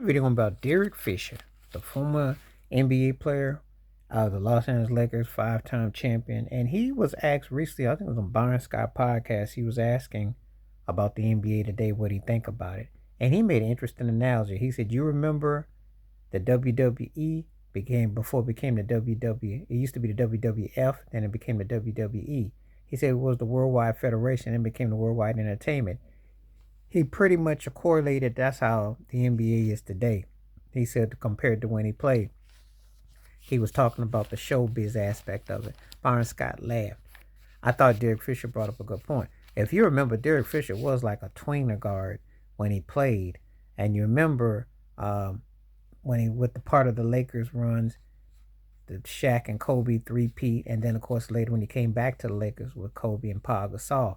video about Derek Fisher, the former NBA player, the Los Angeles Lakers 5-time champion. And he was asked recently, I think it was on Byron Scott podcast, he was asking about the NBA today, what he think about it. And he made an interesting analogy. He said, you remember the WWE before it became the WW. It used to be the WWF, then it became the WWE. He said it was the Worldwide Federation and became the Worldwide Entertainment. He pretty much correlated that's how the NBA is today. He said compared to when he played. He was talking about the showbiz aspect of it. Byron Scott laughed. I thought Derek Fisher brought up a good point. If you remember, Derek Fisher was like a tweener guard when he played. And you remember when he with the part of the Lakers runs, the Shaq and Kobe three-peat, and then of course later when he came back to the Lakers with Kobe and Paul Gasol,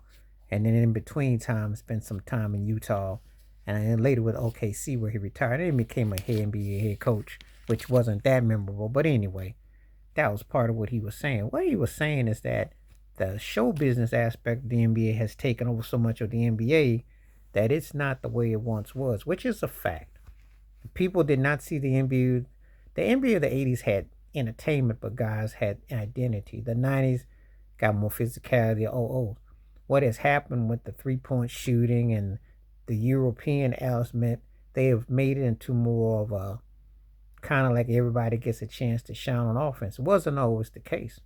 and then in between time spent some time in Utah, and then later with OKC where he retired and became a NBA head coach, which wasn't that memorable. But anyway, that was part of what he was saying. What he was saying is that the show business aspect of the NBA has taken over so much of the NBA that it's not the way it once was, which is a fact. People did not see the NBA. The NBA of the 80s had entertainment, but guys had identity. The 90s got more physicality. What has happened with the three-point shooting and the European element, they have made it into more of a kind of like everybody gets a chance to shine on offense. It wasn't always the case.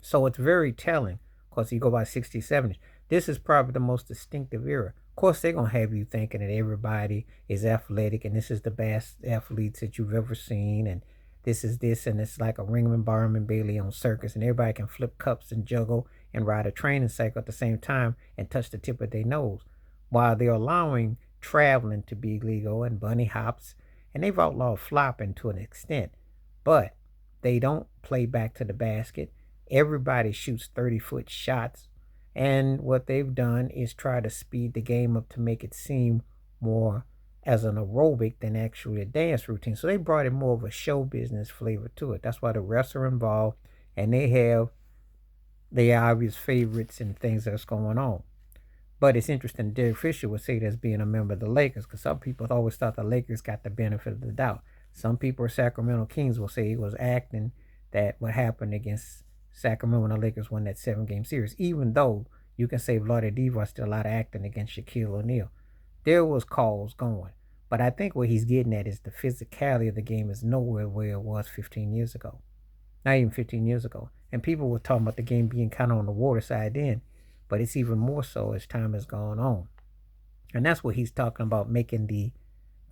So it's very telling. Of course, you go by 60s, 70s. This is probably the most distinctive era. Of course, they're going to have you thinking that everybody is athletic and this is the best athletes that you've ever seen. And this is this, and it's like a Ringman Barnum Bailey on circus, and everybody can flip cups and juggle and ride a training cycle at the same time and touch the tip of their nose, while they're allowing traveling to be legal and bunny hops, and they've outlawed flopping to an extent, but they don't play back to the basket. Everybody shoots 30-foot shots, and what they've done is try to speed the game up to make it seem more as an aerobic than actually a dance routine. So they brought in more of a show business flavor to it. That's why the refs are involved, and they have the obvious favorites and things that's going on. But it's interesting, Derek Fisher would say that's being a member of the Lakers, because some people always thought the Lakers got the benefit of the doubt. Some people, Sacramento Kings, will say he was acting that what happened against Sacramento when the Lakers won that 7-game series, even though you can say Vlade Divac still a lot of acting against Shaquille O'Neal. There was calls going. But I think what he's getting at is the physicality of the game is nowhere where it was 15 years ago. Not even 15 years ago. And people were talking about the game being kind of on the water side then, but it's even more so as time has gone on. And that's what he's talking about, making the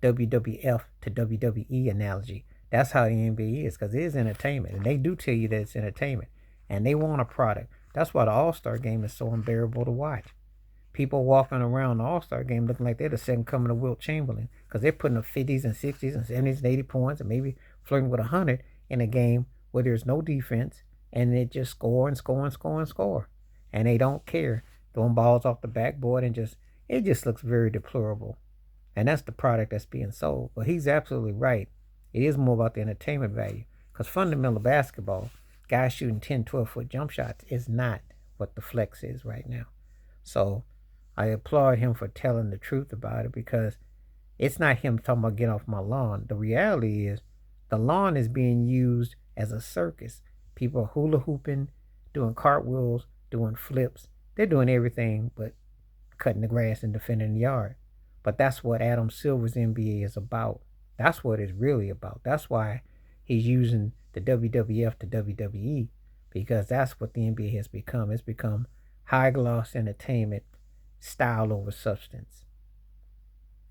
WWF to WWE analogy. That's how the NBA is, because it is entertainment. And they do tell you that it's entertainment. And they want a product. That's why the All-Star game is so unbearable to watch. People walking around the All-Star game looking like they're the second coming of Wilt Chamberlain, because they're putting up 50s and 60s and 70s and 80 points and maybe flirting with 100 in a game where there's no defense, and they just score and score and score and score. And they don't care. Throwing balls off the backboard and it just looks very deplorable. And that's the product that's being sold. But he's absolutely right. It is more about the entertainment value, because fundamental basketball, guys shooting 10, 12-foot jump shots, is not what the flex is right now. So I applaud him for telling the truth about it, because it's not him talking about get off my lawn. The reality is the lawn is being used as a circus. People are hula hooping, doing cartwheels, doing flips. They're doing everything but cutting the grass and defending the yard. But that's what Adam Silver's NBA is about. That's what it's really about. That's why he's using the WWF to WWE, because that's what the NBA has become. It's become high gloss entertainment, style over substance.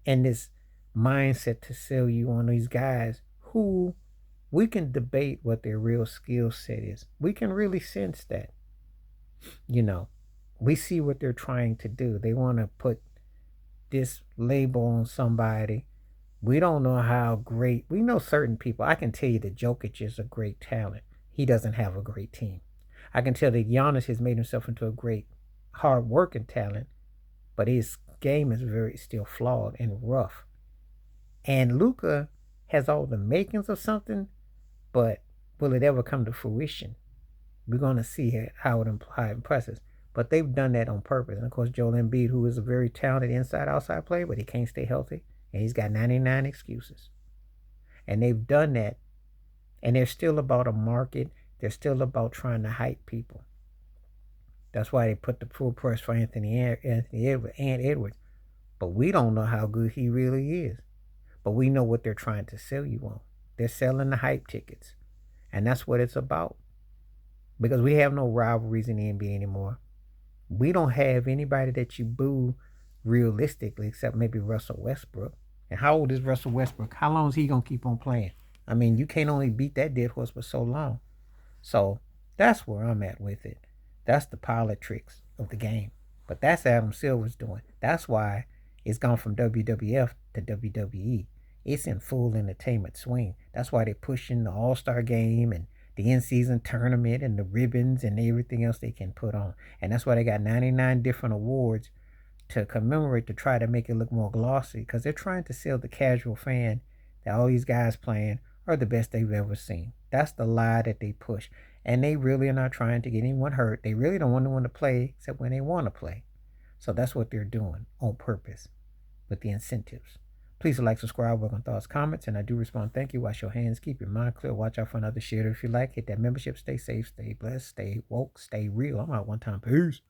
And this mindset to sell you on these guys who we can debate what their real skill set is. We can really sense that. We see what they're trying to do. They want to put this label on somebody. We don't know how great. We know certain people. I can tell you that Jokic is a great talent. He doesn't have a great team. I can tell that Giannis has made himself into a great, hard-working talent, but his game is very still flawed and rough. And Luka has all the makings of something, but will it ever come to fruition? We're going to see how it impresses. But they've done that on purpose. And of course, Joel Embiid, who is a very talented inside-outside player, but he can't stay healthy. and he's got 99 excuses. And they've done that, and they're still about a market. They're still about trying to hype people. That's why they put the full price for Anthony Edwards. But we don't know how good he really is. But we know what they're trying to sell you on. They're selling the hype tickets. And that's what it's about. Because we have no rivalries in the NBA anymore. We don't have anybody that you boo realistically except maybe Russell Westbrook. And how old is Russell Westbrook? How long is he going to keep on playing? I mean, you can't only beat that dead horse for so long. So that's where I'm at with it. That's the politics of the game. But that's Adam Silver's doing. That's why it's gone from WWF to WWE. It's in full entertainment swing. That's why they're pushing the All-Star game and the in-season tournament and the ribbons and everything else they can put on. And that's why they got 99 different awards to commemorate, to try to make it look more glossy, because they're trying to sell the casual fan that all these guys playing are the best they've ever seen. That's the lie that they push. And they really are not trying to get anyone hurt. They really don't want anyone to play except when they want to play. So that's what they're doing on purpose with the incentives. Please like, subscribe, work on thoughts, comments, and I do respond. Thank you. Wash your hands. Keep your mind clear. Watch out for another shit. If you like, hit that membership. Stay safe, stay blessed, stay woke, stay real. I'm out one time. Peace.